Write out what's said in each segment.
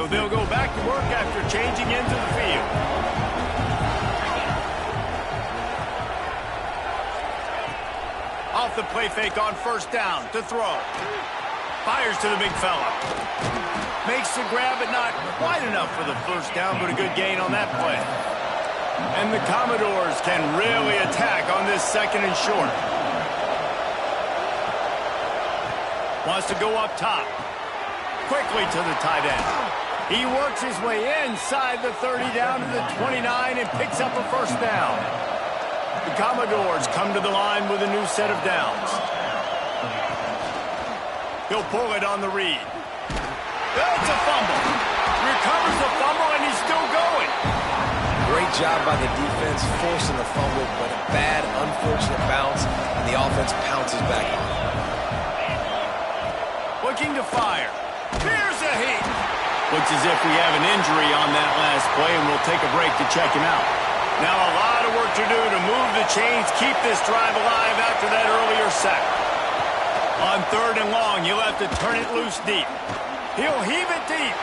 So they'll go back to work after changing into the field. Off the play fake on first down to throw. Fires to the big fella. Makes the grab, but not quite enough for the first down, but a good gain on that play. And the Commodores can really attack on this second and short. Wants to go up top. Quickly to the tight end. He works his way inside the 30 down to the 29 and picks up a first down. The Commodores come to the line with a new set of downs. He'll pull it on the read. It's a fumble. Recovers the fumble, and he's still going. Great job by the defense forcing the fumble, but a bad, unfortunate bounce, and the offense pounces back on it. Looking to fire. Here's a heat. Looks as if we have an injury on that last play, and we'll take a break to check him out. Now a lot of work to do to move the chains, keep this drive alive after that earlier sack. On third and long, you'll have to turn it loose deep. He'll heave it deep.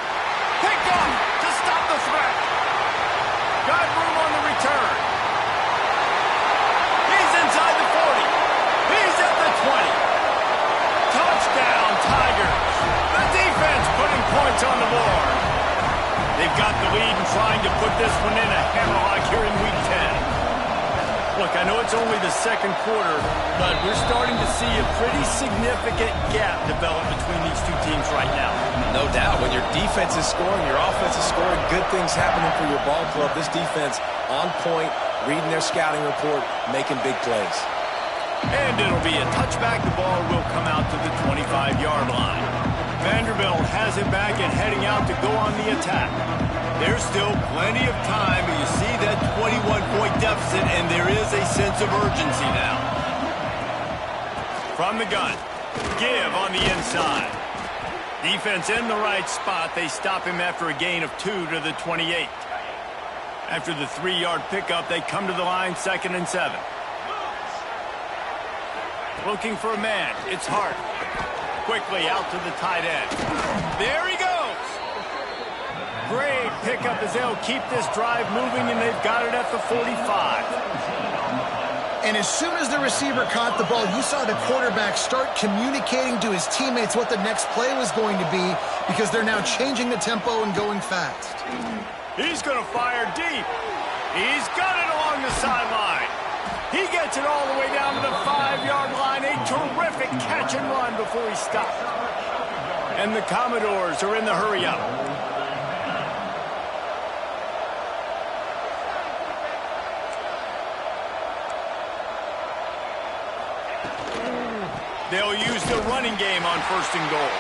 Picked up to stop the threat. Got room on the return. He's inside the 40. He's at the 20. Touchdown, Tigers. The defense putting points on the board. They've got the lead and trying to put this one in a hammerlock here in Week 10. Look, I know it's only the second quarter, but we're starting to see a pretty significant gap develop between these two teams right now. No doubt. When your defense is scoring, your offense is scoring, good things happening for your ball club. This defense on point, reading their scouting report, making big plays. And it'll be a touchback. The ball will come out to the 25-yard line. Vanderbilt has it back and heading out to go on the attack. There's still plenty of time, but you see that 21-point deficit, and there is a sense of urgency now. From the gun, give on the inside. Defense in the right spot. They stop him after a gain of 2 to the 28. After the 3-yard pickup, they come to the line, 2nd and 7. Looking for a man. It's Hart. Quickly out to the tight end. There he goes. Great pickup as they'll keep this drive moving, and they've got it at the 45. And as soon as the receiver caught the ball, you saw the quarterback start communicating to his teammates what the next play was going to be, because they're now changing the tempo and going fast. He's going to fire deep. He's got it along the sideline. He gets it all the way down to the 5-yard line. A terrific catch and run before he stopped. And the Commodores are in the hurry-up. They'll use the running game on 1st and goal.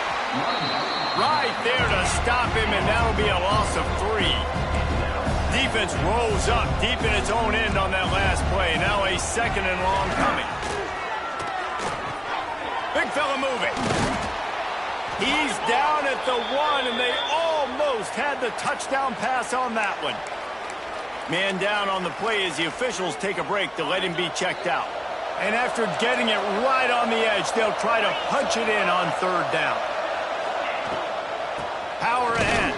Right there to stop him, and that'll be a loss of 3. Defense rolls up deep in its own end on that last play. Now a 2nd and long coming. Big fella moving. He's down at the 1, and they almost had the touchdown pass on that one. Man down on the play as the officials take a break to let him be checked out. And after getting it right on the edge, they'll try to punch it in on 3rd down. Power ahead.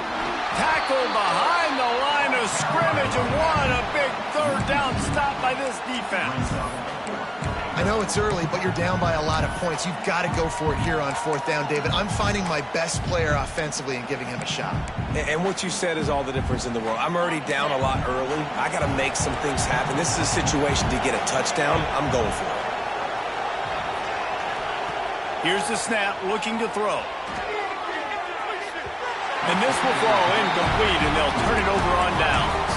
Tackle behind the line of scrimmage, and what a big 3rd down stop by this defense. I know it's early, but you're down by a lot of points. You've got to go for it here on 4th down, David. I'm finding my best player offensively and giving him a shot. And what you said is all the difference in the world. I'm already down a lot early. I got to make some things happen. This is a situation to get a touchdown. I'm going for it. Here's the snap, looking to throw. And this will fall incomplete, and they'll turn it over on downs.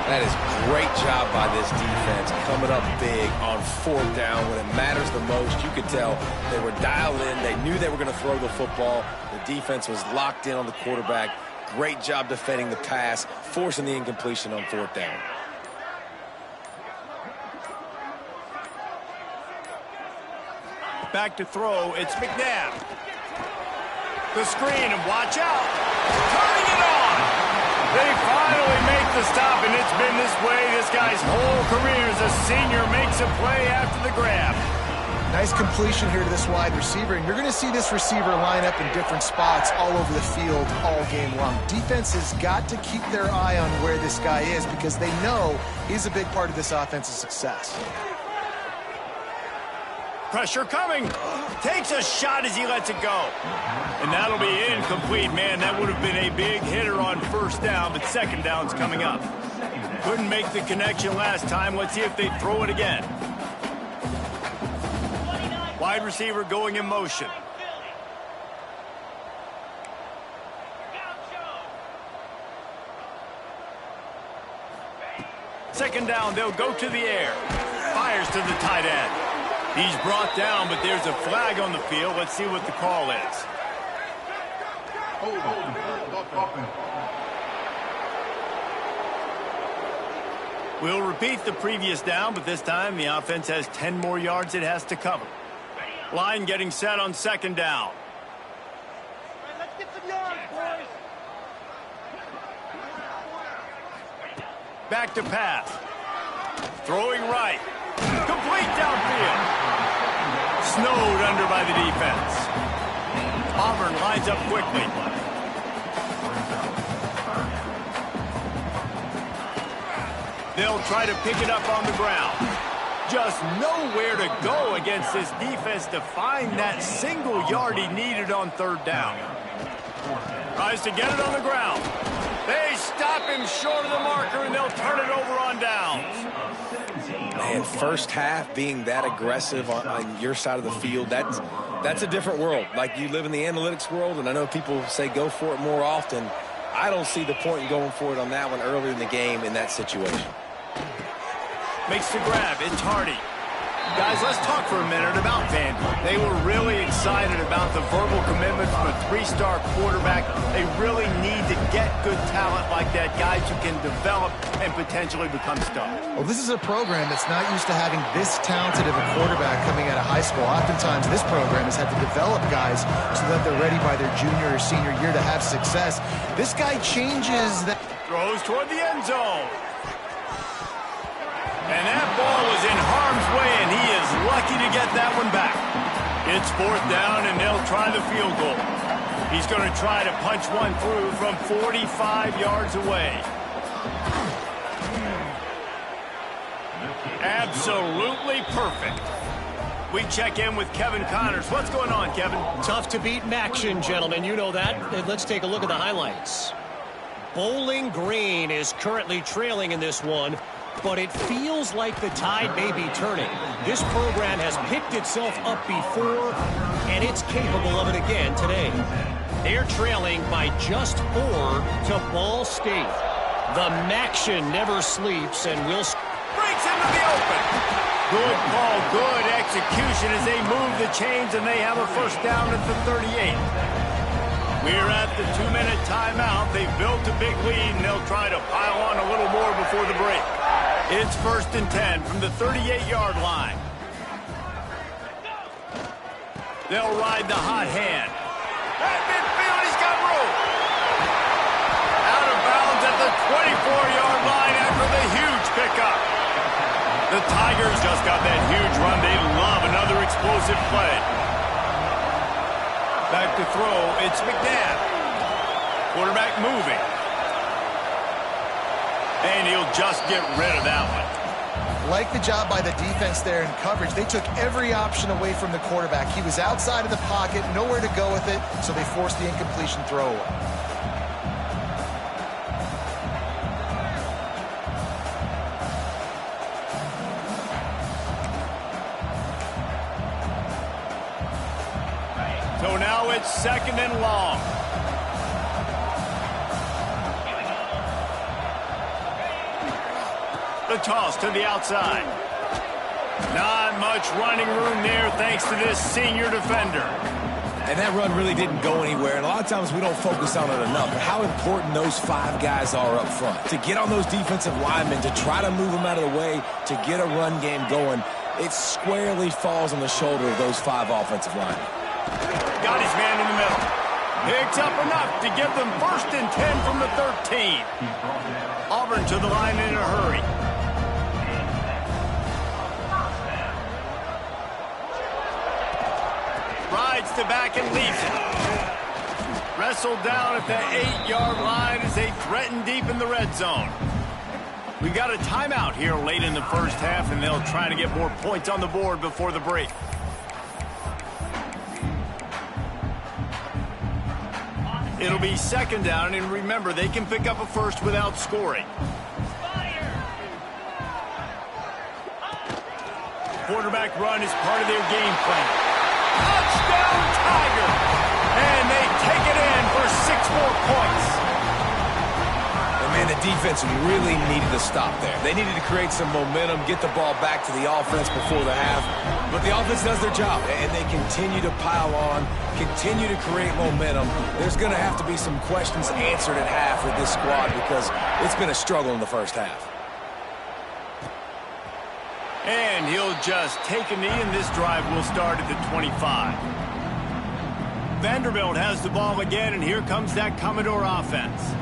That is great job by this defense, coming up big on 4th down when it matters the most. You could tell they were dialed in. They knew they were going to throw the football. The defense was locked in on the quarterback. Great job defending the pass, forcing the incompletion on 4th down. Back to throw, it's McNabb. The screen, and watch out. Turning it on. They finally make the stop, and it's been this way this guy's whole career as a senior. Makes a play after the grab. Nice completion here to this wide receiver, and you're going to see this receiver line up in different spots all over the field all game long. Defense has got to keep their eye on where this guy is because they know he's a big part of this offense's success. Pressure coming. Takes a shot as he lets it go. And that'll be incomplete, man. That would have been a big hitter on first down, but second down's coming up. Couldn't make the connection last time. Let's see if they throw it again. Wide receiver going in motion. Second down, they'll go to the air. Fires to the tight end. He's brought down, but there's a flag on the field. Let's see what the call is. We'll repeat the previous down, but this time the offense has 10 more yards it has to cover. Line getting set on second down. Let's get some yards, boys. Back to pass. Throwing right. Complete downfield. Snowed under by the defense. Auburn lines up quickly. They'll try to pick it up on the ground. Just nowhere to go against this defense to find that single yard he needed on third down. Tries to get it on the ground. They stop him short of the marker, and they'll turn it over on downs. Man, first half being that aggressive on your side of the field, that's a different world. Like, you live in the analytics world, and I know people say go for it more often. I don't see the point in going for it on that one earlier in the game in that situation. Makes the grab. It's Hardy. Guys, let's talk for a minute about Vandy. They were really excited about the verbal commitment from a three-star quarterback. They really need to get good talent like that, guys who can develop and potentially become stars. Well, this is a program that's not used to having this talented of a quarterback coming out of high school. Oftentimes, this program has had to develop guys so that they're ready by their junior or senior year to have success. This guy changes that. Throws toward the end zone. And that ball was in harm's way, and he is lucky to get that one back. It's fourth down, and they'll try the field goal. He's going to try to punch one through from 45 yards away. Absolutely perfect. We check in with Kevin Connors. What's going on, Kevin? Tough to beat action, gentlemen. You know that. And let's take a look at the highlights. Bowling Green is currently trailing in this one, but it feels like the tide may be turning. This program has picked itself up before, and it's capable of it again today. They're trailing by just 4 to Ball State. The Maction never sleeps, and will breaks into the open. Good call, good execution as they move the chains, and they have a first down at the 38. We're at the 2-minute timeout. They've built a big lead, and they'll try to pile on a little more before the break. It's 1st and 10 from the 38-yard line. They'll ride the hot hand. At midfield, he's got room. Out of bounds at the 24-yard line after the huge pickup. The Tigers just got that huge run. They love another explosive play. Back to throw, it's McNabb. Quarterback moving. And he'll just get rid of that one. Like the job by the defense there in coverage. They took every option away from the quarterback. He was outside of the pocket, nowhere to go with it, so they forced the incompletion throw away. So now it's 2nd and long. The toss to the outside. Not much running room there thanks to this senior defender. And that run really didn't go anywhere. And a lot of times we don't focus on it enough. But how important those 5 guys are up front. To get on those defensive linemen, to try to move them out of the way, to get a run game going, it squarely falls on the shoulder of those 5 offensive linemen. Got his man in the middle. Picks up enough to give them 1st and 10 from the 13. Auburn to the line in a hurry. rides the back and leaves it. Wrestled down at the 8-yard line as they threaten deep in the red zone. We've got a timeout here late in the first half, and they'll try to get more points on the board before the break. It'll be second down, and remember, they can pick up a first without scoring. Quarterback run is part of their game plan. Touchdown, Tiger! And they take it in for 6 more points. And man, the defense really needed to stop there. They needed to create some momentum, get the ball back to the offense before the half. But the offense does their job, and they continue to pile on, continue to create momentum. There's going to have to be some questions answered at half with this squad because it's been a struggle in the first half. And he'll just take a knee, and this drive will start at the 25. Vanderbilt has the ball again, and here comes that Commodore offense.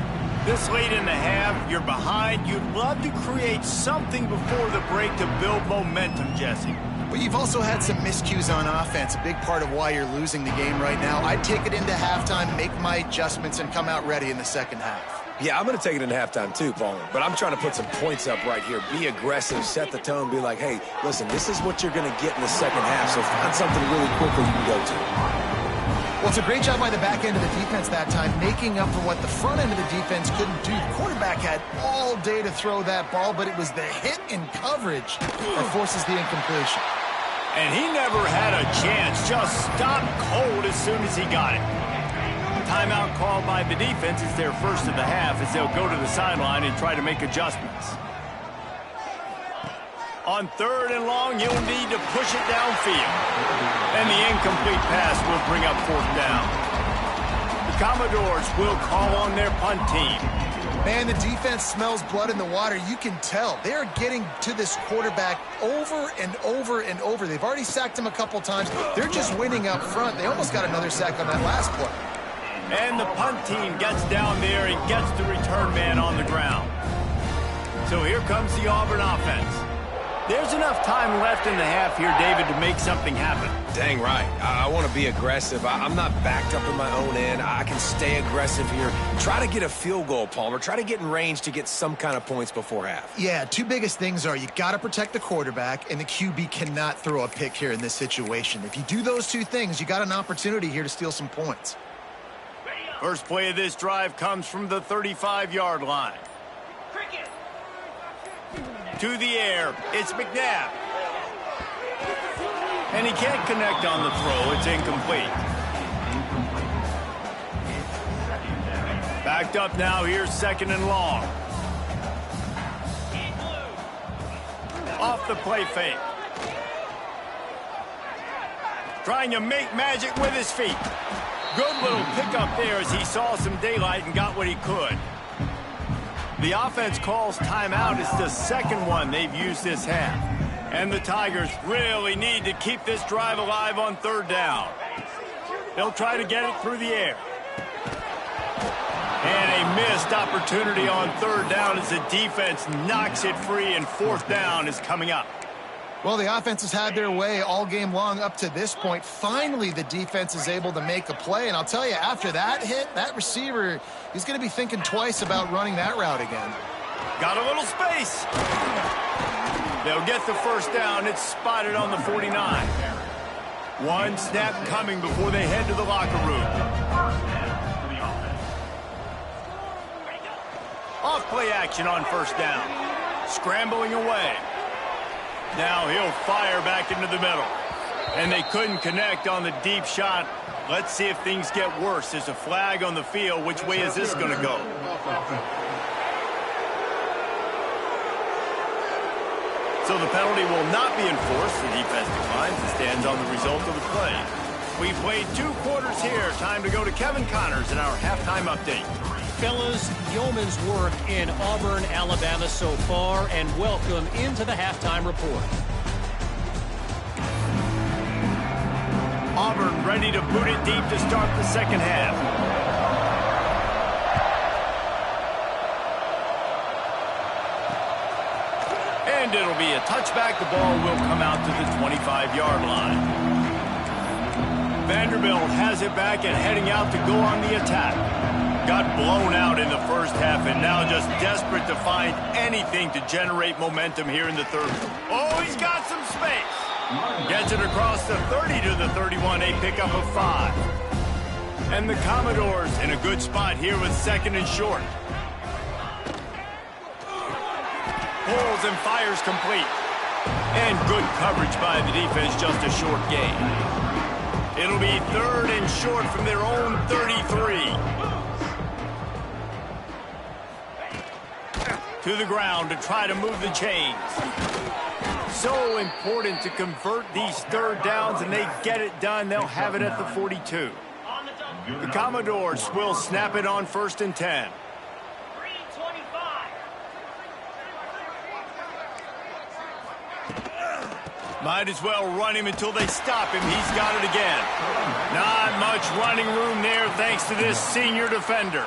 This late in the half, you're behind. You'd love to create something before the break to build momentum, Jesse. But you've also had some miscues on offense, a big part of why you're losing the game right now. I'd take it into halftime, make my adjustments, and come out ready in the second half. Yeah, I'm going to take it into halftime too, Paul. But I'm trying to put some points up right here. Be aggressive, set the tone, be like, hey, listen, this is what you're going to get in the second half, so find something really quickly you can go to. Well, it's a great job by the back end of the defense that time, making up for what the front end of the defense couldn't do. The quarterback had all day to throw that ball, but it was the hit in coverage that forces the incompletion. And he never had a chance, just stopped cold as soon as he got it. Timeout called by the defense is their first of the half as they'll go to the sideline and try to make adjustments. On 3rd and long, you'll need to push it downfield. And the incomplete pass will bring up 4th down. The Commodores will call on their punt team. Man, the defense smells blood in the water. You can tell. They are getting to this quarterback over and over and over. They've already sacked him a couple times. They're just winning up front. They almost got another sack on that last play. And the punt team gets down there and gets the return man on the ground. So here comes the Auburn offense. There's enough time left in the half here, David, to make something happen. Dang right. I want to be aggressive. I'm not backed up in my own end. I can stay aggressive here. Try to get a field goal, Palmer. Try to get in range to get some kind of points before half. Yeah, 2 biggest things are you got to protect the quarterback, and the QB cannot throw a pick here in this situation. If you do those 2 things, you got an opportunity here to steal some points. First play of this drive comes from the 35-yard line. To the air, it's McNabb. And he can't connect on the throw. It's incomplete. Backed up now. Here's 2nd and long. Off the play fake. Trying to make magic with his feet. Good little pickup there as he saw some daylight and got what he could. The offense calls timeout. It's the second one they've used this half. And the Tigers really need to keep this drive alive on 3rd down. They'll try to get it through the air. And a missed opportunity on 3rd down as the defense knocks it free, and 4th down is coming up. Well, the offense has had their way all game long up to this point. Finally, the defense is able to make a play. And I'll tell you, after that hit, that receiver, he's going to be thinking twice about running that route again. Got a little space. They'll get the 1st down. It's spotted on the 49. 1 snap coming before they head to the locker room. Off play action on 1st down. Scrambling away. Now he'll fire back into the middle. And they couldn't connect on the deep shot. Let's see if things get worse. There's a flag on the field. Which way is this going to go? So the penalty will not be enforced. The defense declines and stands on the result of the play. We played 2 quarters here. Time to go to Kevin Connors in our halftime update. Fellas, yeoman's work in Auburn, Alabama so far, and welcome into the halftime report. Auburn ready to boot it deep to start the second half. And it'll be a touchback. The ball will come out to the 25-yard line. Vanderbilt has it back and heading out to go on the attack. Got blown out in the first half and now just desperate to find anything to generate momentum here in the third. Oh, he's got some space. Gets it across the 30 to the 31, a pickup of 5. And the Commodores in a good spot here with second and short. Pulls and fires complete. And good coverage by the defense, just a short gain. It'll be third and short from their own 33. To the ground to try to move the chains. So important to convert these third downs, and they get it done. They'll have it at the 42. The Commodores will snap it on 1st and 10. Might as well run him until they stop him. He's got it again. Not much running room there thanks to this senior defender.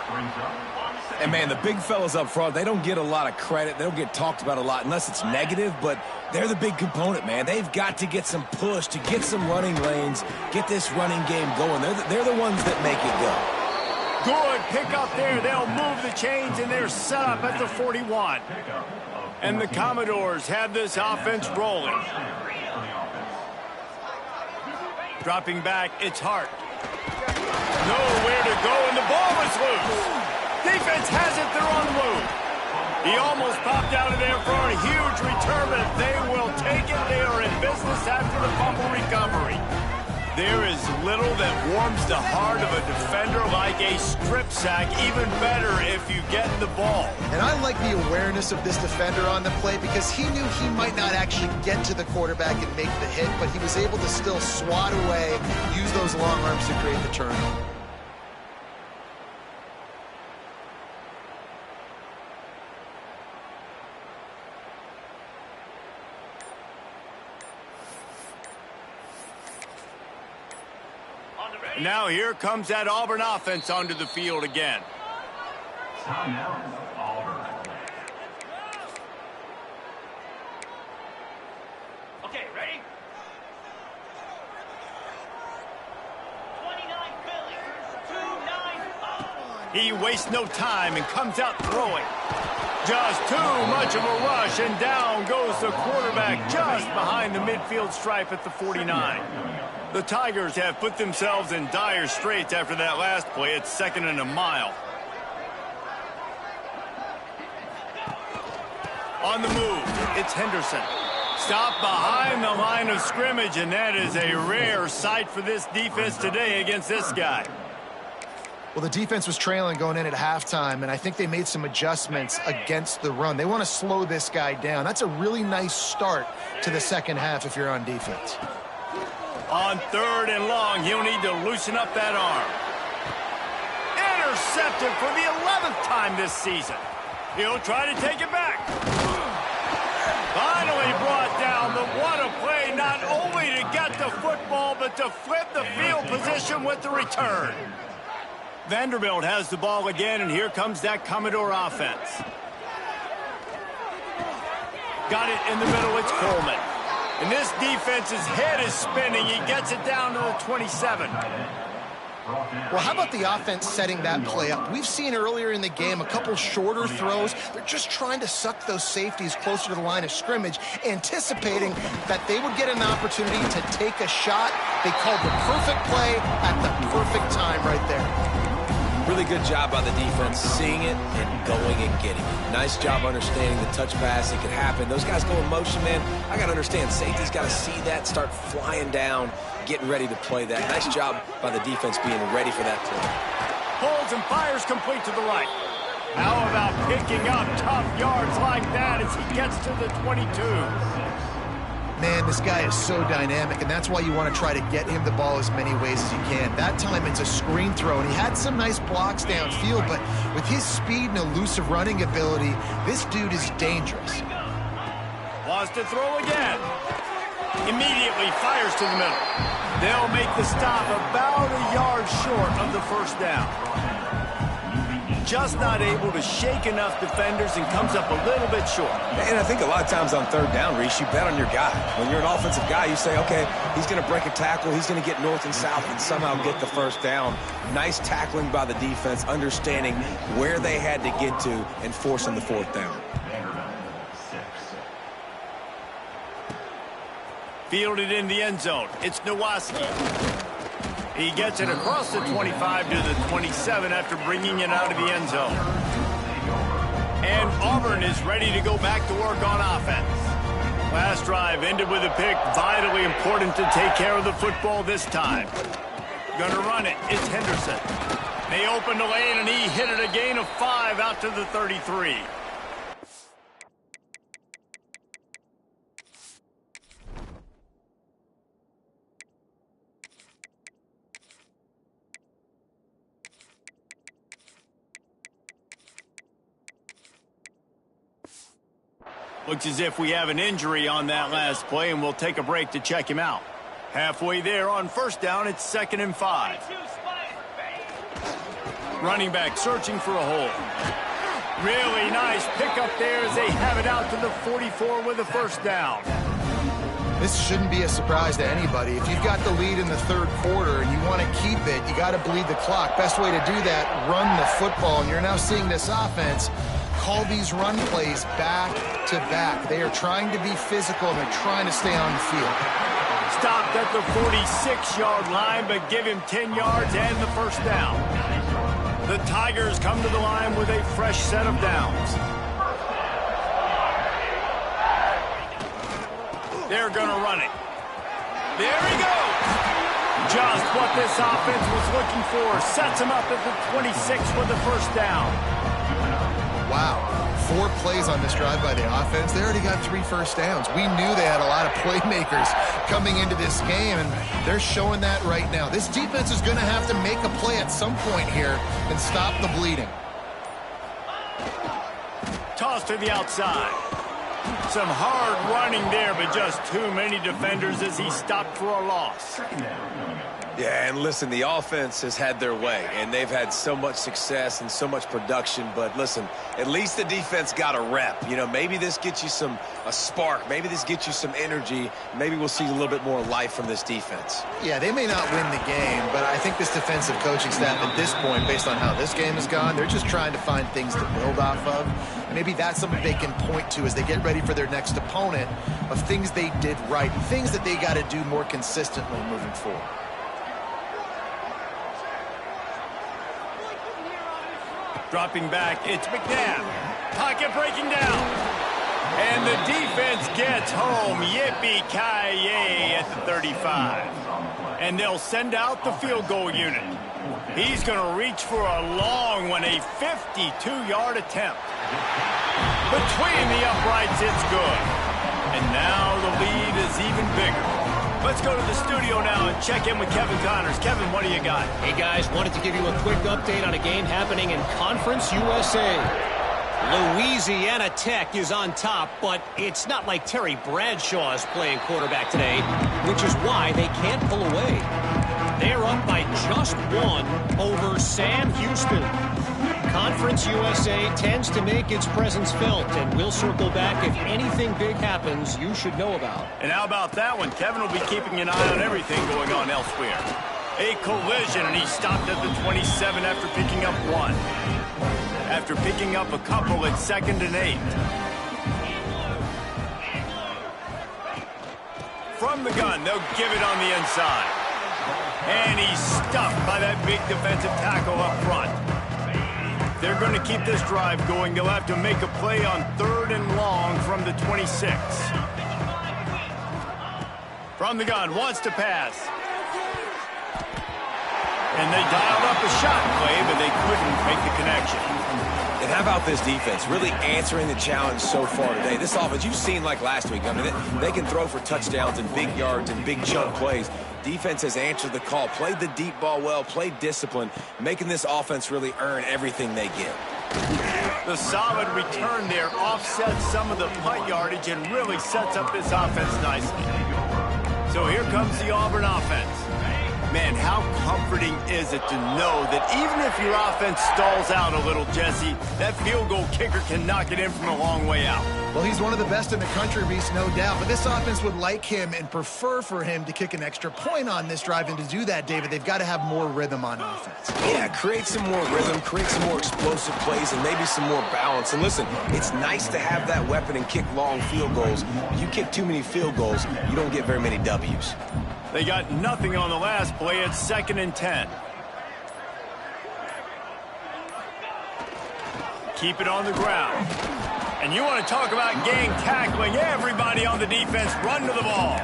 And, man, the big fellas up front, they don't get a lot of credit. They don't get talked about a lot unless it's negative, but they're the big component, man. They've got to get some push, to get some running lanes, get this running game going. They're the ones that make it go. Good pick up there. They'll move the chains, and they're set up at the 41. And the Commodores have this offense rolling. Dropping back, it's Hart. Nowhere to go, and the ball is loose. Defense has it, they're on the move. He almost popped out of there for a huge return, but they will take it. They are in business after the fumble recovery. There is little that warms the heart of a defender like a strip sack. Even better if you get the ball. And I like the awareness of this defender on the play because he knew he might not actually get to the quarterback and make the hit, but he was able to still swat away, use those long arms to create the turnover. Now here comes that Auburn offense onto the field again. Timeout, Auburn. Okay, ready? 29 Philly, 2-9. He wastes no time and comes out throwing. Just too much of a rush, and down goes the quarterback just behind the midfield stripe at the 49. The Tigers have put themselves in dire straits after that last play. It's 2nd and a mile. On the move, it's Henderson. Stopped behind the line of scrimmage, and that is a rare sight for this defense today against this guy. Well, the defense was trailing going in at halftime, and I think they made some adjustments against the run. They want to slow this guy down. That's a really nice start to the second half if you're on defense. On 3rd and long, he'll need to loosen up that arm. Intercepted for the 11th time this season. He'll try to take it back. Finally brought down. What a play, not only to get the football, but to flip the field position with the return. Vanderbilt has the ball again, and here comes that Commodore offense. Got it in the middle, it's Coleman. And this defense's head is spinning. He gets it down to the 27. Well, how about the offense setting that play up? We've seen earlier in the game a couple shorter throws. They're just trying to suck those safeties closer to the line of scrimmage, anticipating that they would get an opportunity to take a shot. They called the perfect play at the perfect time right there. Really good job by the defense, seeing it and going and getting it. Nice job understanding the touch pass. It could happen. Those guys go in motion, man. I got to understand, safety's got to see that, start flying down, getting ready to play that. Nice job by the defense being ready for that play. Pulls and fires complete to the right. How about picking up tough yards like that as he gets to the 22? Man, this guy is so dynamic, and that's why you want to try to get him the ball as many ways as you can. That time it's a screen throw, and he had some nice blocks downfield, but with his speed and elusive running ability, this dude is dangerous. Wants to throw again. Immediately fires to the middle. They'll make the stop about a yard short of the first down. just not able to shake enough defenders and comes up a little bit short. And I think a lot of times on third down, Reese, you bet on your guy. When you're an offensive guy, you say, okay, he's going to break a tackle, he's going to get north and south and somehow get the first down. Nice tackling by the defense, understanding where they had to get to and forcing the fourth down. Fielded in the end zone. It's Nowaski. He gets it across the 25 to the 27 after bringing it out of the end zone. And Auburn is ready to go back to work on offense. Last drive ended with a pick. Vitally important to take care of the football this time. Gonna run it. It's Henderson. They opened the lane, and he hit it a gain of 5 out to the 33. Looks as if we have an injury on that last play, and we'll take a break to check him out. Halfway there on first down, it's 2nd and 5. Running back searching for a hole. Really nice pickup there as they have it out to the 44 with a first down. This shouldn't be a surprise to anybody. If you've got the lead in the third quarter and you want to keep it, you got to bleed the clock. Best way to do that, run the football. And you're now seeing this offense call these run plays back to back. They are trying to be physical, and they're trying to stay on the field. Stopped at the 46-yard line, but give him 10 yards and the first down. The Tigers come to the line with a fresh set of downs. They're going to run it. There he goes. Just what this offense was looking for. Sets him up at the 26 with the first down. Wow, 4 plays on this drive by the offense. They already got 3 first downs. We knew they had a lot of playmakers coming into this game, and they're showing that right now. This defense is going to have to make a play at some point here and stop the bleeding. Toss to the outside. Some hard running there, but just too many defenders as he stopped for a loss. Yeah, and listen, the offense has had their way, and they've had so much success and so much production. But listen, at least the defense got a rep. You know, maybe this gets you a spark. Maybe this gets you some energy. Maybe we'll see a little bit more life from this defense. Yeah, they may not win the game, but I think this defensive coaching staff at this point, based on how this game has gone, they're just trying to find things to build off of. And maybe that's something they can point to as they get ready for their next opponent, of things they did right, things that they got to do more consistently moving forward. Dropping back, it's McNabb. Pocket breaking down. And the defense gets home. Yippee-ki-yay at the 35. And they'll send out the field goal unit. He's going to reach for a long one, a 52-yard attempt. Between the uprights, it's good. And now the lead is even bigger. Let's go to the studio now and check in with Kevin Connors. Kevin, what do you got? Hey, guys, wanted to give you a quick update on a game happening in Conference USA. Louisiana Tech is on top, but it's not like Terry Bradshaw is playing quarterback today, which is why they can't pull away. They're up by just 1 over Sam Houston. Conference USA tends to make its presence felt, and we'll circle back if anything big happens you should know about. And how about that one? Kevin will be keeping an eye on everything going on elsewhere. A collision, and he stopped at the 27 after picking up 1. After picking up a couple at 2nd and 8. From the gun, they'll give it on the inside. And he's stuffed by that big defensive tackle up front. They're going to keep this drive going. They'll have to make a play on 3rd and long from the 26. From the gun, wants to pass. And they dialed up a shot play, but they couldn't make the connection. And how about this defense really answering the challenge so far today? This offense, you've seen like last week. I mean, they can throw for touchdowns and big yards and big chunk plays. Defense has answered the call, played the deep ball well, played discipline, making this offense really earn everything they get. The solid return there offsets some of the punt yardage and really sets up this offense nicely. So here comes the Auburn offense. Man, And how comforting is it to know that even if your offense stalls out a little, Jesse, that field goal kicker can knock it in from a long way out. Well, he's one of the best in the country, Reese, no doubt. But this offense would like him and prefer for him to kick an extra point on this drive. And to do that, David, they've got to have more rhythm on offense. Yeah, create some more rhythm, create some more explosive plays, and maybe some more balance. And listen, it's nice to have that weapon and kick long field goals. You kick too many field goals, you don't get very many W's. They got nothing on the last play. It's 2nd and 10. Keep it on the ground. And you want to talk about gang tackling. Everybody on the defense run to the ball.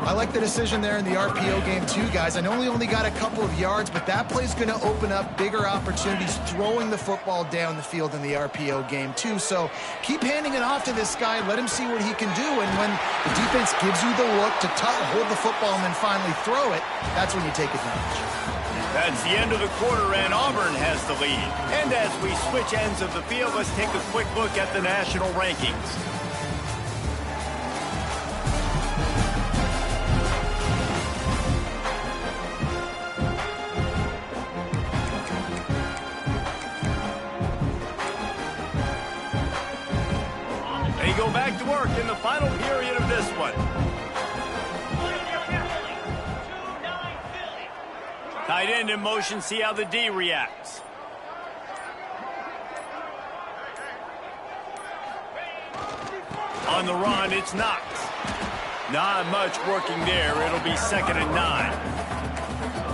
I like the decision there in the RPO game too, guys. I know we only got a couple of yards, but that play's going to open up bigger opportunities throwing the football down the field in the RPO game too. So keep handing it off to this guy. Let him see what he can do. And when the defense gives you the look to hold the football and then finally throw it, that's when you take advantage. That's the end of the quarter, and Auburn has the lead. And as we switch ends of the field, let's take a quick look at the national rankings. They go back to work in the final period of this one. Tight end in motion, see how the D reacts. On the run, it's Knox. Not much working there. It'll be 2nd and 9.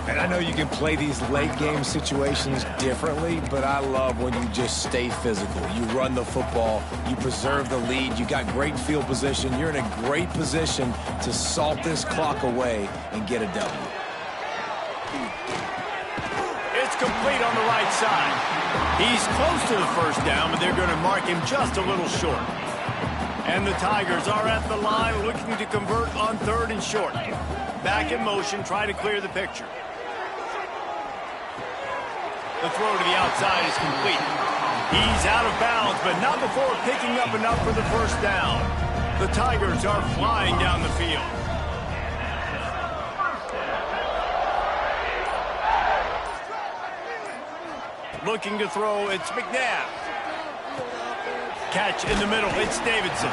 And I know you can play these late game situations differently, but I love when you just stay physical. You run the football, you preserve the lead, you got great field position, you're in a great position to salt this clock away and get a W. It's complete on the right side. He's close to the first down, but they're going to mark him just a little short. And the Tigers are at the line looking to convert on 3rd and short. Back in motion, try to clear the picture. The throw to the outside is complete. He's out of bounds, but not before picking up enough for the first down. The Tigers are flying down the field. Looking to throw, it's McNabb. Catch in the middle, it's Davidson.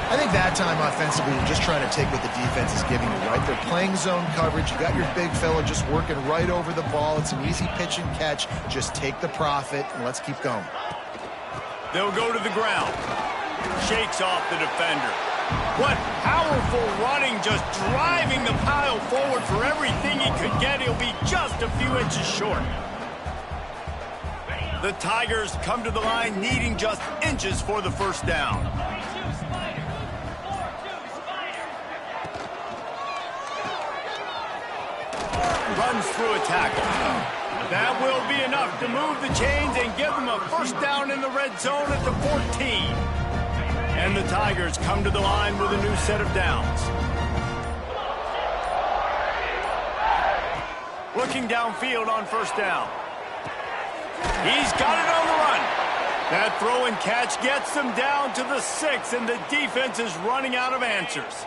I think that time offensively, you're just trying to take what the defense is giving you, right? They're playing zone coverage. You got your big fella just working right over the ball. It's an easy pitch and catch. Just take the profit, and let's keep going. They'll go to the ground. Shakes off the defender. What powerful running, just driving the pile forward for everything he could get. He'll be just a few inches short. The Tigers come to the line needing just inches for the first down. Runs through a tackle. That will be enough to move the chains and give them a first down in the red zone at the 14. And the Tigers come to the line with a new set of downs. Looking downfield on first down. He's got it on the run. That throw and catch gets them down to the 6, and the defense is running out of answers.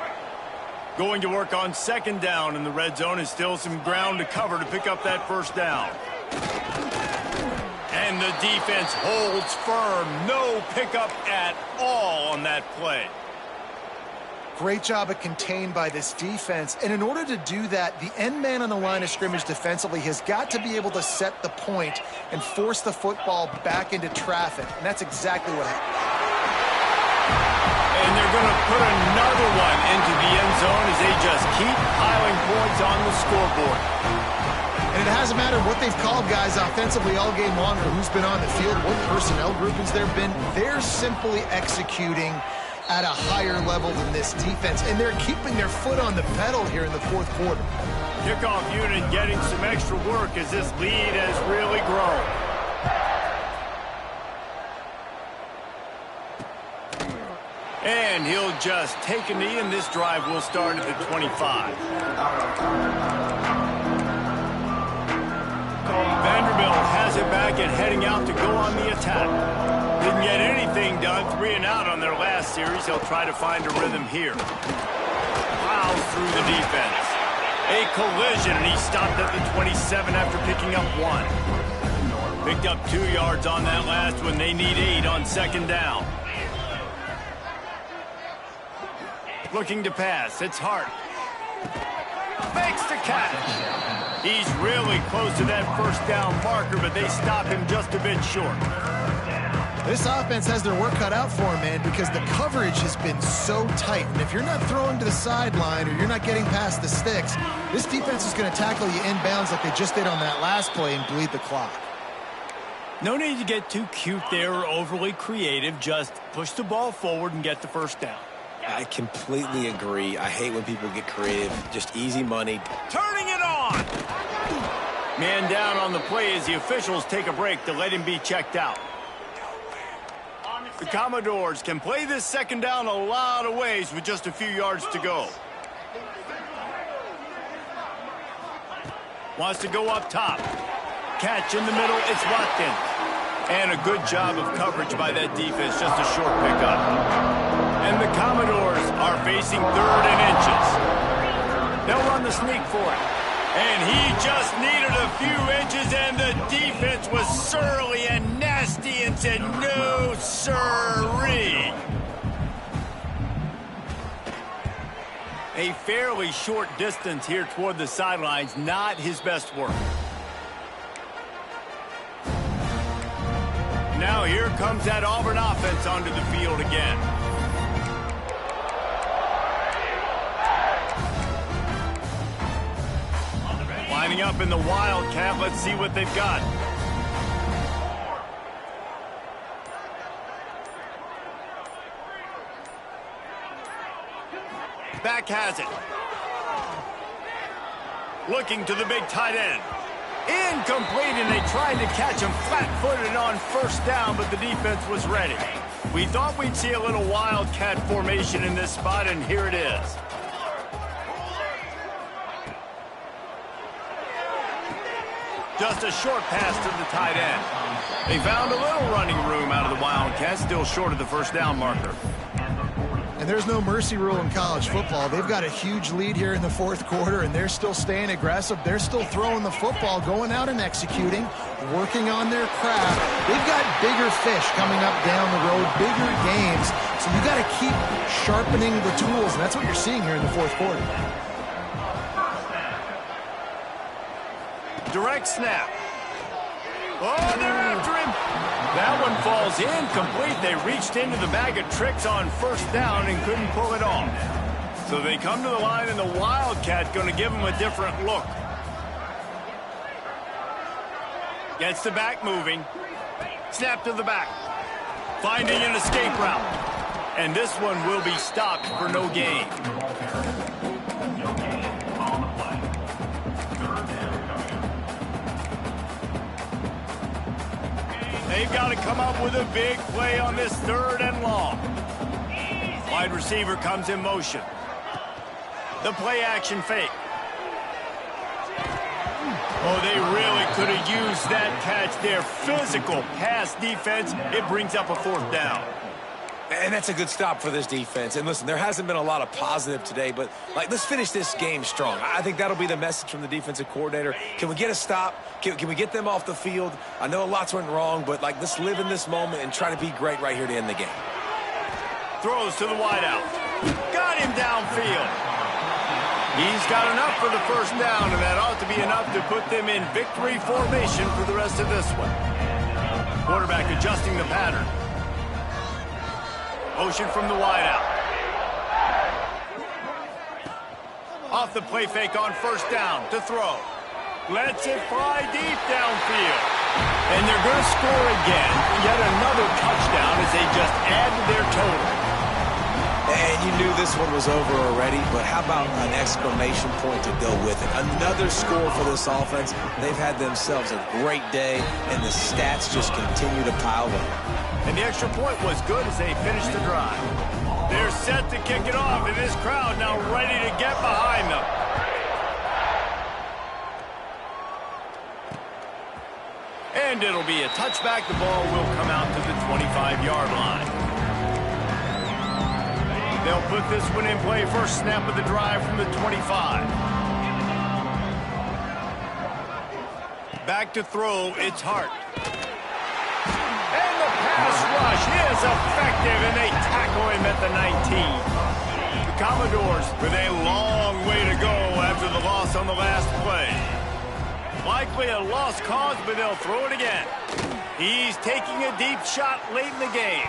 Going to work on 2nd down in the red zone is still some ground to cover to pick up that first down. And the defense holds firm. No pickup at all on that play. Great job at contained by this defense. And in order to do that, the end man on the line of scrimmage defensively has got to be able to set the point and force the football back into traffic. And that's exactly what happened. And they're going to put another one into the end zone as they just keep piling points on the scoreboard. And it hasn't mattered what they've called guys offensively all game long or who's been on the field, what personnel groupings there have been. They're simply executing at a higher level than this defense, and they're keeping their foot on the pedal here in the 4th quarter. Kickoff unit getting some extra work as this lead has really grown. And he'll just take a knee, and this drive will start at the 25. Vanderbilt has it back and heading out to go on the attack. Didn't get anything done, 3 and out on their last series. He'll try to find a rhythm here. Plows through the defense. A collision, and he stopped at the 27 after picking up 1. Picked up 2 yards on that last one. They need 8 on second down. Looking to pass. It's Hart. Makes the catch. He's really close to that first down marker, but they stop him just a bit short. This offense has their work cut out for them, man, because the coverage has been so tight. And if you're not throwing to the sideline or you're not getting past the sticks, this defense is going to tackle you inbounds like they just did on that last play and bleed the clock. No need to get too cute there or overly creative. Just push the ball forward and get the first down. I completely agree. I hate when people get creative. Just easy money. Turning it on! Man down on the play as the officials take a break to let him be checked out. The Commodores can play this second down a lot of ways with just a few yards to go. Wants to go up top. Catch in the middle, it's Watkins. And a good job of coverage by that defense, just a short pickup. And the Commodores are facing 3rd and inches. They'll run the sneak for it. And he just needed a few inches, and the defense was surly and nasty and said, no, sirree. A fairly short distance here toward the sidelines, not his best work. Now here comes that Auburn offense onto the field again. Lining up in the Wildcat. Let's see what they've got. Back has it. Looking to the big tight end. Incomplete, and they tried to catch him flat-footed on first down, but the defense was ready. We thought we'd see a little Wildcat formation in this spot, and here it is. Just a short pass to the tight end. They found a little running room out of the Wildcats, still short of the first down marker. And there's no mercy rule in college football. They've got a huge lead here in the 4th quarter, and they're still staying aggressive. They're still throwing the football, going out and executing, working on their craft. They've got bigger fish coming up down the road, bigger games. So you got to keep sharpening the tools, and that's what you're seeing here in the 4th quarter. Direct snap. Oh, they're after him. That one falls incomplete. They reached into the bag of tricks on first down and couldn't pull it off. So they come to the line, and the Wildcat going to give them a different look. Gets the back moving. Snap to the back. Finding an escape route. And this one will be stopped for no gain. They've got to come up with a big play on this 3rd and long. Wide receiver comes in motion. The play action fake. Oh, they really could have used that catch there. Physical pass defense. It brings up a 4th down. And that's a good stop for this defense. And listen, there hasn't been a lot of positive today, but let's finish this game strong. I think that'll be the message from the defensive coordinator. Can we get a stop? Can we get them off the field? I know lots went wrong, but let's live in this moment and try to be great right here to end the game. Throws to the wideout. Got him downfield. He's got enough for the first down, and that ought to be enough to put them in victory formation for the rest of this one. Quarterback adjusting the pattern. Motion from the wideout. Off the play fake on first down to throw. Lets it fly deep downfield. And they're going to score again. Yet another touchdown as they just add to their total. And you knew this one was over already, but how about an exclamation point to go with it? Another score for this offense. They've had themselves a great day, and the stats just continue to pile up. And the extra point was good as they finished the drive. They're set to kick it off, and this crowd now ready to get behind them. And it'll be a touchback. The ball will come out to the 25-yard line. They'll put this one in play. First snap of the drive from the 25. Back to throw, it's Hart. And the pass rush is effective, and they tackle him at the 19. The Commodores with a long way to go after the loss on the last play. Likely a lost cause, but they'll throw it again. He's taking a deep shot late in the game.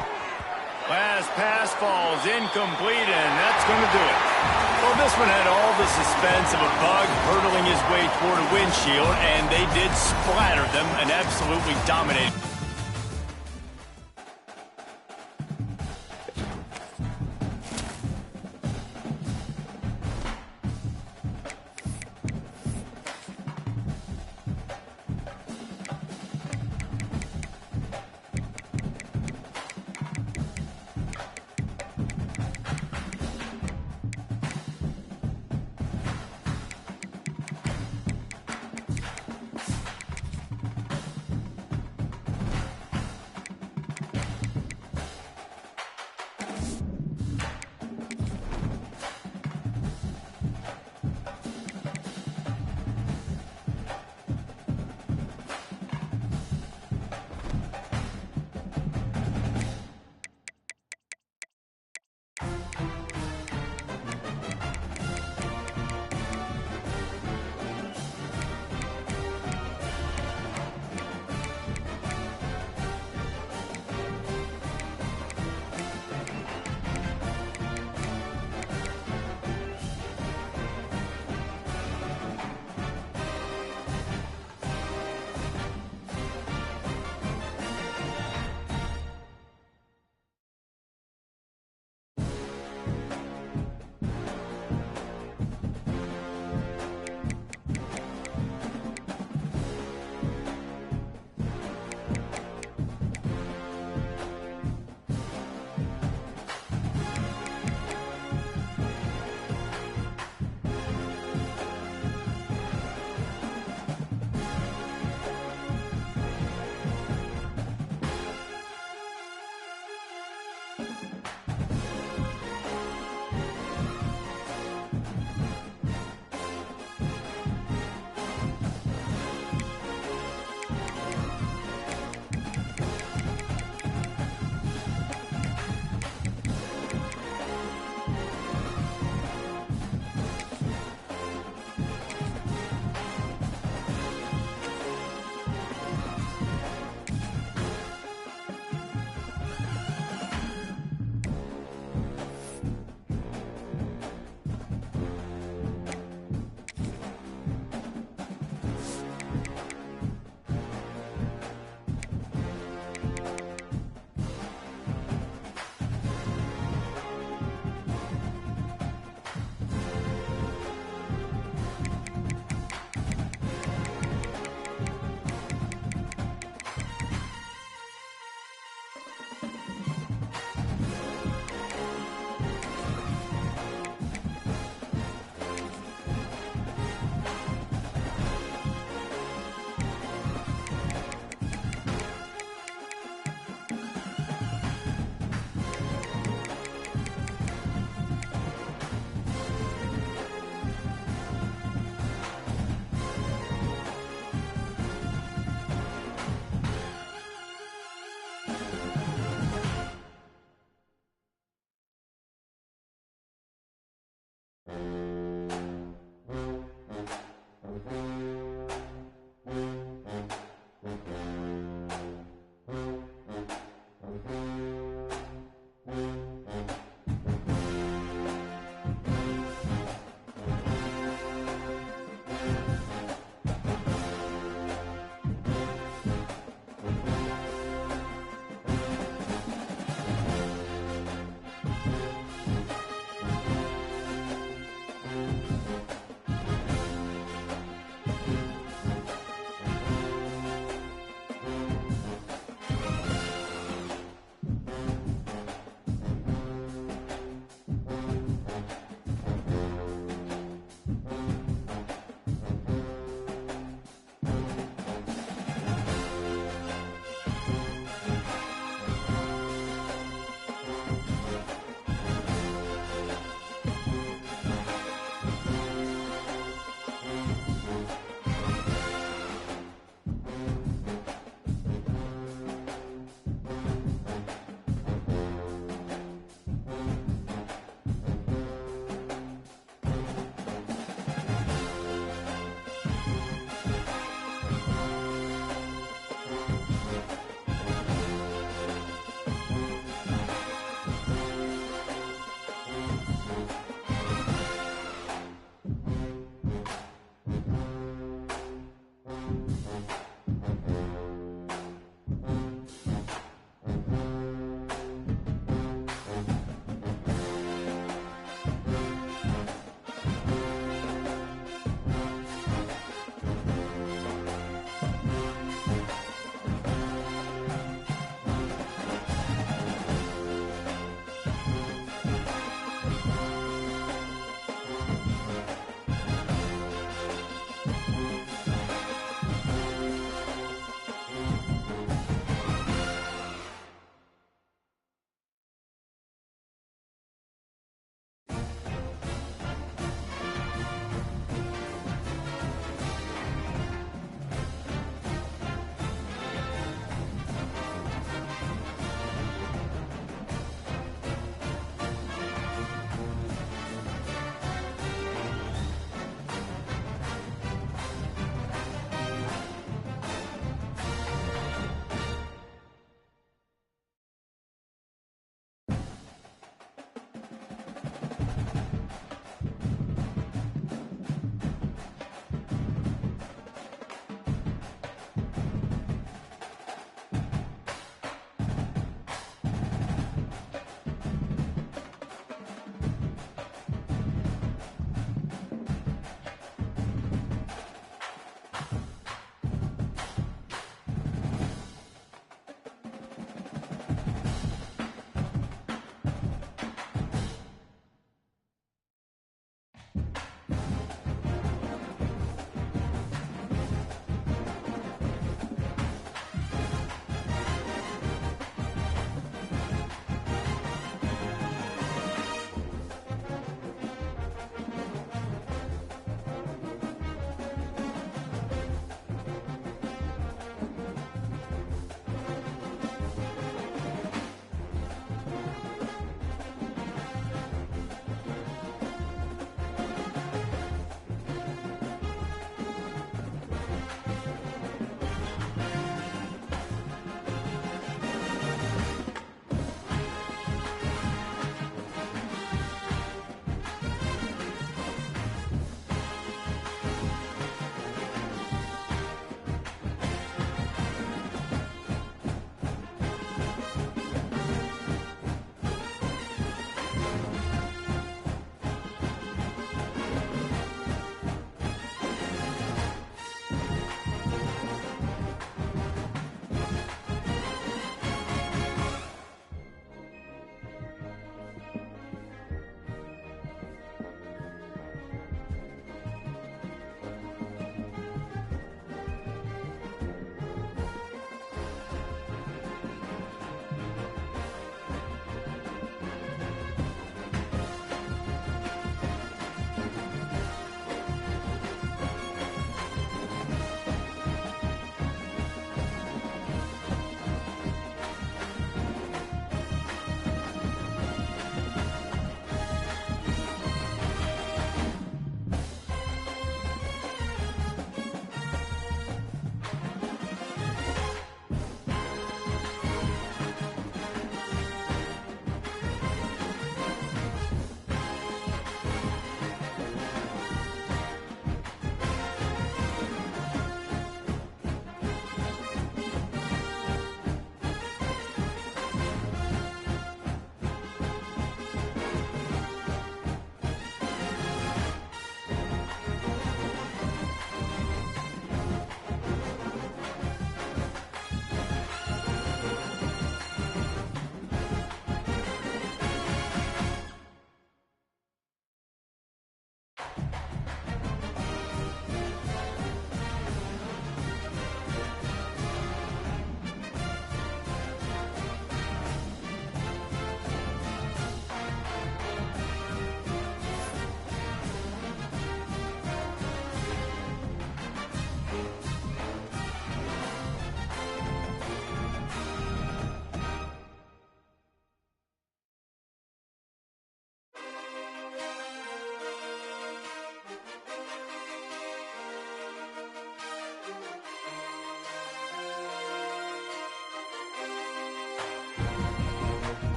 Last pass falls incomplete, and that's going to do it. Well, this one had all the suspense of a bug hurtling his way toward a windshield, and they did splatter them and absolutely dominate.